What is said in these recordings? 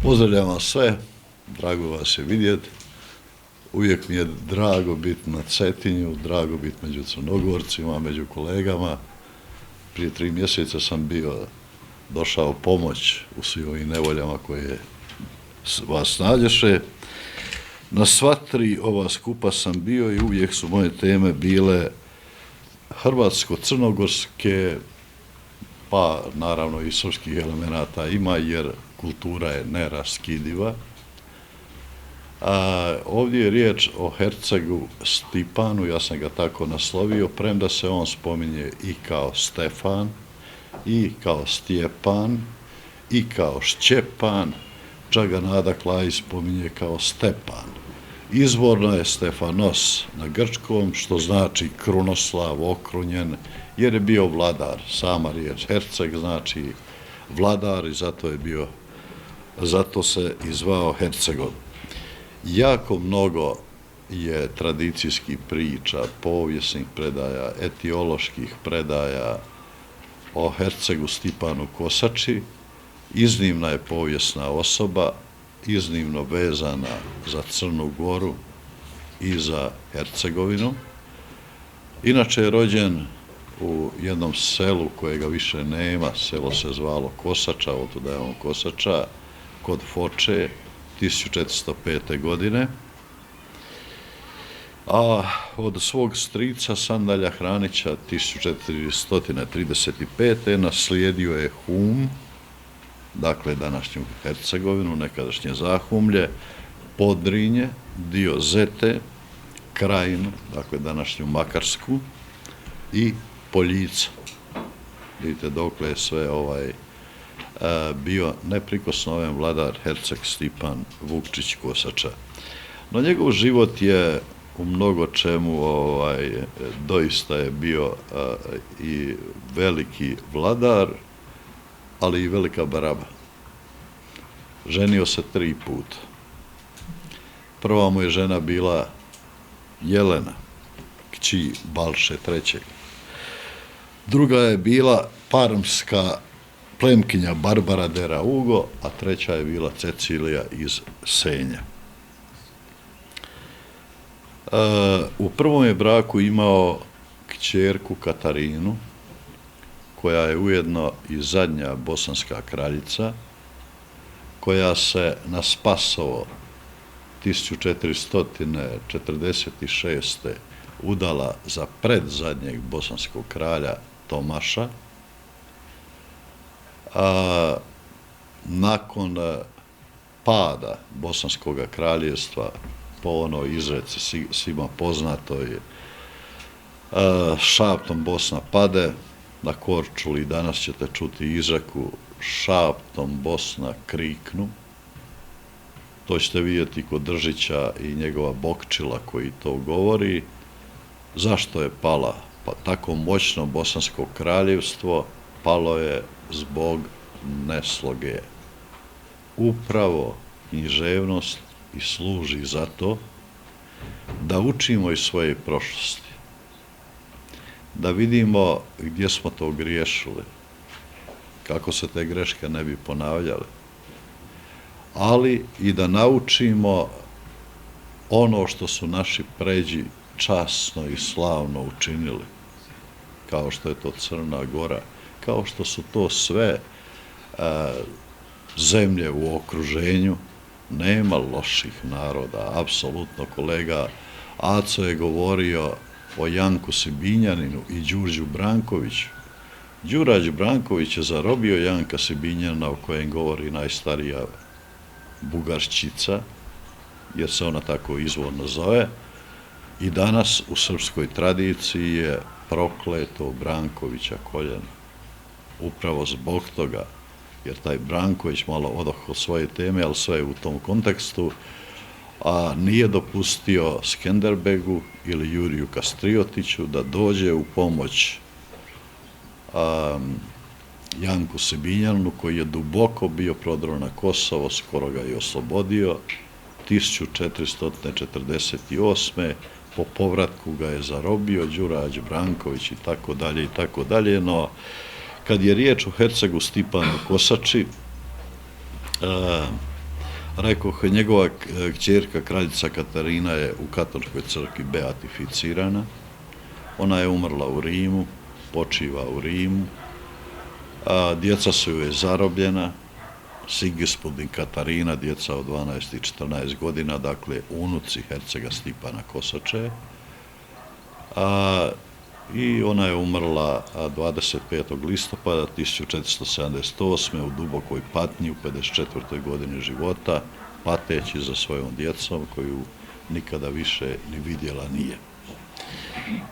Pozdravljam vas sve, drago vas je vidjeti. Uvijek mi je drago biti na Cetinju, drago biti među Crnogorcima, među kolegama. Prije 3 mjeseca sam došao pomoć u svim ovim nevoljama koje vas nađeše. Na sva 3 ova skupa sam bio i uvijek su moje teme bile hrvatsko-crnogorske, pa naravno i srpskih elemenata ima jer kultura je neraskidiva. Ovdje je riječ o hercegu Stipanu, ja sam ga tako naslovio, premda se on spominje i kao Stefan, i kao Stjepan, i kao Šćepan, čak ga Nada Klajić spominje kao Stepan. Izvorno je Stefanos na grčkom, što znači krunoslav, okrunjen, jer je bio vladar. Sama riječ herceg znači vladar i zato se i zvao hercegom. Jako mnogo je tradicijskih priča, povijesnih predaja, etioloških predaja o hercegu Stipanu Kosači. Iznimna je povijesna osoba, iznimno vezana za Crnu Goru i za Hercegovinu. Inače je rođen u jednom selu kojega više nema, selo se zvalo Kosača, otuda je on Kosača, kod Foče, 1405. godine. A od svog strica Sandalja Hranića 1435. naslijedio je Hum, dakle današnju Hercegovinu, nekadašnje Zahumlje, Podrinje, dio Zete, Krajinu, dakle današnju Makarsku i Poljica. Vidite dokle je sve bio neprikosnoven vladar herceg Stipan Vukčić Kosača. No njegov život je u mnogo čemu doista je bio i veliki vladar, ali i velika baraba. Ženio se 3 puta. Prva mu je žena bila Jelena, kći Balše III. Druga je bila parmska plemkinja Barbara Dera Ugo, a treća je bila Cecilija iz Senja. U prvom je braku imao kćerku Katarinu, koja je ujedno i zadnja bosanska kraljica, koja se na Spasovo 1446. udala za predzadnjeg bosanskog kralja Tomaša. Nakon pada Bosanskog kraljevstva, po onoj izreci svima poznatoj, šaptom Bosna pade, na Korčuli danas ćete čuti izreku šaptom Bosna kriknu. To ćete vidjeti kod Držića i njegova Bokčila koji to govori. Zašto je pala? Pa tako moćno Bosansko kraljevstvo palo je zbog nesloge. Upravo književnost i služi za to da učimo iz svoje prošlosti, da vidimo gdje smo to griješili, kako se te greške ne bi ponavljale, ali i da naučimo ono što su naši pređi časno i slavno učinili, kao što je to Crna Gora, kao što su to sve zemlje u okruženju. Nema loših naroda, apsolutno. Kolega Aco je govorio o Janku Sibinjaninu i Đurđu Brankoviću. Đurađ Branković je zarobio Janka Sibinjana, o kojem govori najstarija Bugarščica, jer se ona tako izvorno zove, i danas u srpskoj tradiciji je prokleto Brankovića koljeno. Upravo zbog toga, jer taj Branković, malo odoh od svoje teme, ali sve u tom kontekstu, a nije dopustio Skenderbegu ili Juriju Kastriotiću da dođe u pomoć Janku Sibinjanu, koji je duboko bio prodro na Kosovo, skoro ga je oslobodio. 1448. po povratku ga je zarobio Đurađ Branković i tako dalje, no kad je riječ o hercegu Stipanu Kosači, Rekoh, njegova kćerka, kraljica Katarina, je u katoličkoj crkvi beatificirana. Ona je umrla u Rimu, počiva u Rimu. Djeca su joj zarobljena, Sigismund i Katarina, djeca od 12 i 14 godina, dakle unuci hercega Stipana Kosače. I ona je umrla 25. listopada 1478. u dubokoj patnji u 54. godini života, pateći za svojom djecom koju nikada više ni vidjela nije.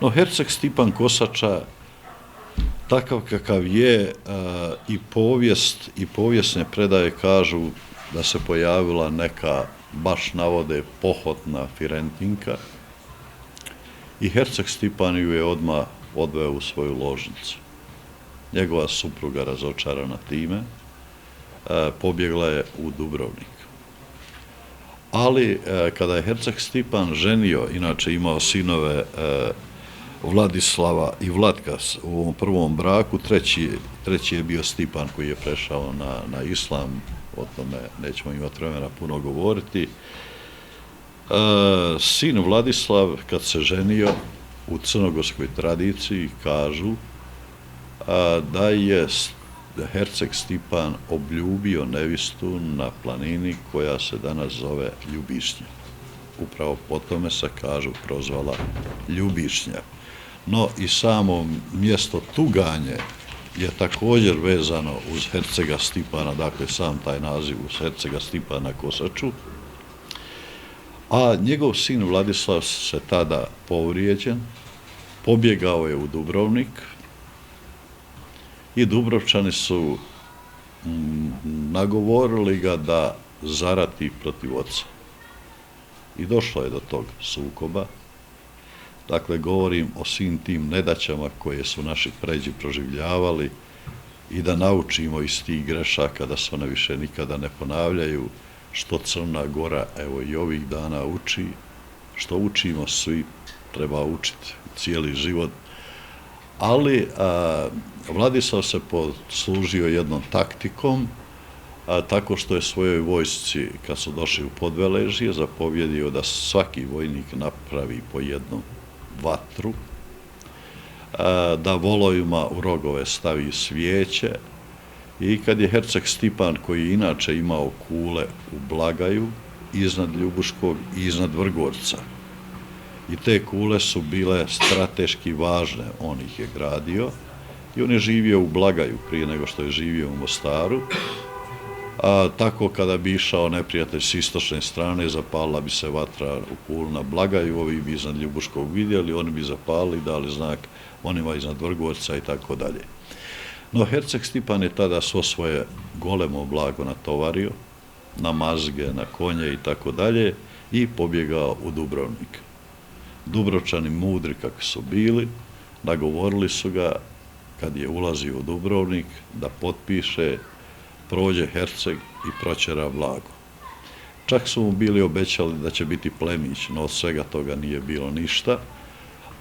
No, herceg Stipan Kosača, takav kakav je, i povijesne predaje kažu da se pojavila neka, baš navode, pohotna Firentinka, i herceg Stipan ju je odmah odveo u svoju ložnicu. Njegova supruga, razočarana time, pobjegla je u Dubrovnik. Ali kada je herceg Stipan ženio, inače imao sinove Vladislava i Vlatka u ovom prvom braku, treći je bio Stipan koji je prešao na islam, o tome nećemo imati vremena puno govoriti. Sin Vladislav, kad se ženio, u crnogorskoj tradiciji kažu da je herceg Stipan obljubio nevistu na planini koja se danas zove Ljubišnja. Upravo po tome se, kažu, prozvala Ljubišnja. No i samo mjesto Tuganje je također vezano uz hercega Stipana, dakle sam taj naziv uz hercega Stipana Kosaču. A njegov sin Vladislav se tada povrijeđen, pobjegao je u Dubrovnik i Dubrovčani su nagovorili ga da zarati protiv oca. I došlo je do tog sukoba. Dakle, govorim o svim tim nedaćama koje su naši pređi proživljavali i da naučimo iz tih grešaka da se one više nikada ne ponavljaju, što Crna Gora, evo i ovih dana uči, što učimo svi, treba učiti cijeli život. Ali Vladislav se poslužio jednom taktikom, tako što je svojoj vojsci, kad su došli u Podveležje, zapovjedio da svaki vojnik napravi po jednu vatru, da volovima u rogove stavi svijeće, i kad je herceg Stipan, koji je inače imao kule u Blagaju, iznad Ljubuškog i iznad Vrgorca, i te kule su bile strateški važne, on ih je gradio, i on je živio u Blagaju prije nego što je živio u Mostaru. Tako kada bi išao neprijatelj s istočne strane, zapalila bi se vatra u kulu na Blagaju, ovi bi iznad Ljubuškog vidjeli, oni bi zapalili, dali znak onima iznad Vrgorca i tako dalje. No, herceg Stipan je tada svo svoje golemo blago natovario, na mazge, na konje i tako dalje, i pobjegao u Dubrovnik. Dubrovčani, mudri kakvi su bili, nagovorili su ga, kad je ulazio u Dubrovnik, da potpiše, prođe herceg i proćera blago. Čak su mu bili obećali da će biti plemić, no od svega toga nije bilo ništa,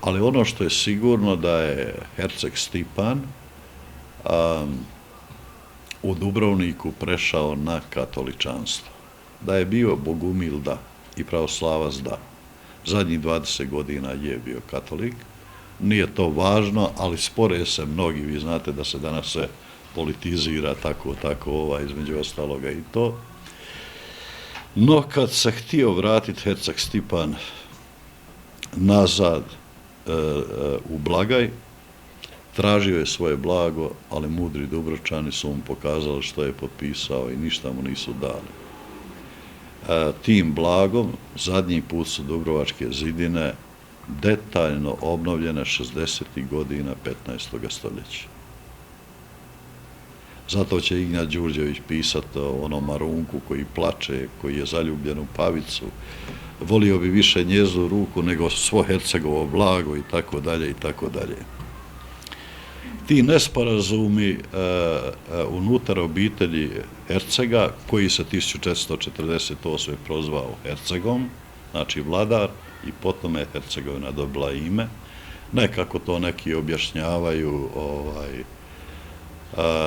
ali ono što je sigurno da je herceg Stipan u Dubrovniku prešao na katoličanstvo. Da je bio bogumil, da, i pravoslavac, da. Zadnjih 20 godina je bio katolik. Nije to važno, ali spore se mnogi. Vi znate da se danas se politizira tako, između ostaloga i to. No, kad se htio vratiti herceg Stipan nazad u Blagaj, tražio je svoje blago, ali mudri Dubrovčani su mu pokazali što je potpisao i ništa mu nisu dali. Tim blagom zadnji put su Dubrovačke zidine detaljno obnovljene 60. godina 15. stoljeća. Zato će Ignjat Đurđević pisati o onom Marunku koji plače, koji je zaljubljen u Pavicu, volio bi više njezinu ruku nego svo hercegovo blago i tako dalje i tako dalje. Ti nesporazumi unutar obitelji hercega, koji se 1448. prozvao hercegom, znači vladar, i potom je Hercegovina dobila ime. Nekako to neki objašnjavaju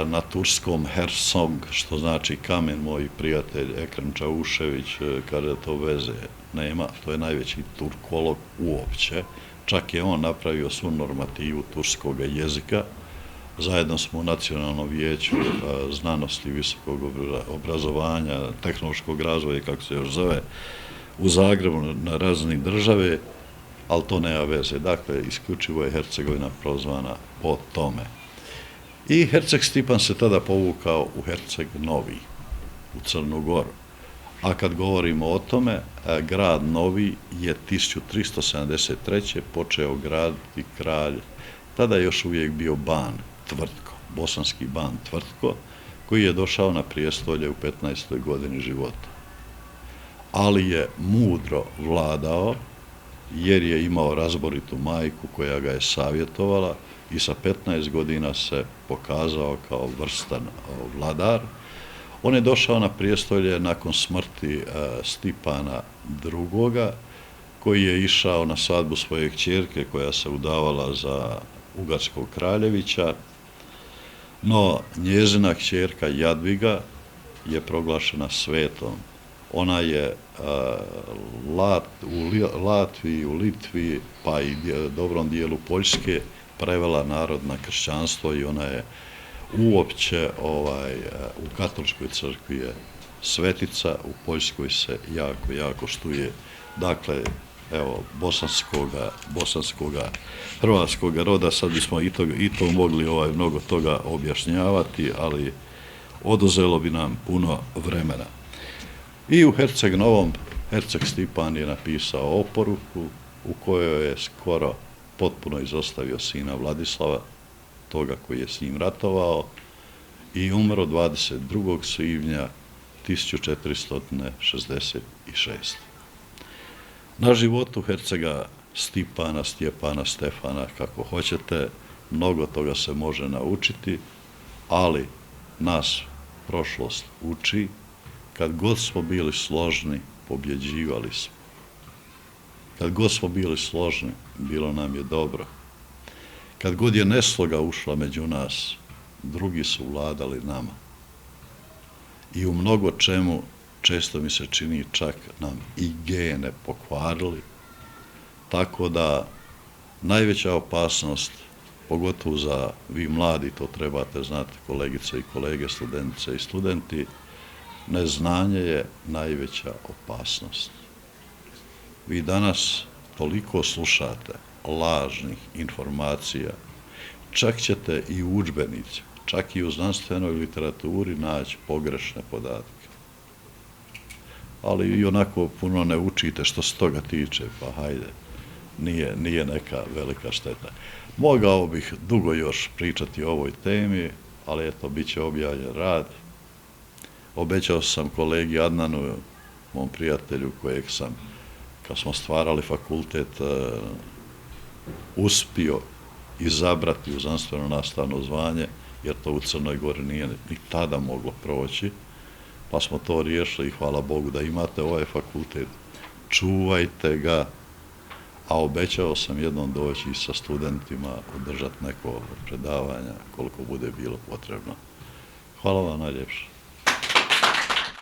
na turskom Hersog, što znači kamen, moj prijatelj Ekrem Čaušević kaže da to veze nema, to je najveći turkolog uopće, čak je on napravio svu normativu turskog jezika, zajedno smo u Nacionalnom vijeću znanosti, visokog obrazovanja, tehnološkog razvoja, kako se još zove, u Zagrebu na razini države, ali to nema veze. Dakle, isključivo je Hercegovina prozvana po tome. I Herceg Stipan se tada povukao u Herceg Novi, u Crnu Goru. A kad govorimo o tome, grad Novi je 1373. počeo graditi kralj, tada je još uvijek bio ban Tvrtko, bosanski ban Tvrtko, koji je došao na prijestolje u 15. godini života. Ali je mudro vladao, jer je imao razboritu majku koja ga je savjetovala i sa 15 godina se pokazao kao vrstan vladar. On je došao na prijestolje nakon smrti Stipana II. Koji je išao na svadbu svoje kćerke koja se udavala za ugarskog kraljevića, no njezina kćerka Jadviga je proglašena svetom. Ona je u Latviji, u Litvi, pa i dobrom dijelu Poljske prevela narod na kršćanstvo i ona je uopće u katoličkoj crkvi je svetica, u Poljskoj se jako, jako štuje. Dakle, evo, bosanskoga, hrvatskoga roda, sad bismo i to mogli mnogo toga objašnjavati, ali oduzelo bi nam puno vremena. I u Herceg Novom, Herceg Stipan je napisao oporuku u kojoj je skoro potpuno izostavio sina Vladislava, toga koji je s njim ratovao, i umro 22. svibnja 1466. Na životu Hercega Stipana, Stjepana, Stefana, kako hoćete, mnogo toga se može naučiti, ali nas prošlost uči, kad god smo bili složni, pobjeđivali smo. Kad god smo bili složni, bilo nam je dobro. Kad god je nesloga ušla među nas, drugi su vladali nama. I u mnogo čemu, često mi se čini, čak nam i gene pokvarili, tako da najveća opasnost, pogotovo za vi mladi, to trebate znati, kolegice i kolege, studentice i studenti, neznanje je najveća opasnost. Vi danas toliko slušate lažnih informacija, čak ćete i u udžbenicima, čak i u znanstvenoj literaturi naći pogrešne podatke. Ali i onako puno ne učite što se toga tiče, pa hajde, nije neka velika šteta. Mogao bih dugo još pričati o ovoj temi, ali eto, bit će objavljen rad. Obećao sam kolegi Adnanu, mom prijatelju kojeg sam, kad smo stvarali fakultet, uspio izabrati u znanstveno nastavno zvanje, jer to u Crnoj Gori nije ni tada moglo proći, pa smo to riješili i hvala Bogu da imate ovaj fakultet. Čuvajte ga, a obećao sam jednom doći i sa studentima, održati neko predavanja koliko bude bilo potrebno. Hvala vam najljepše.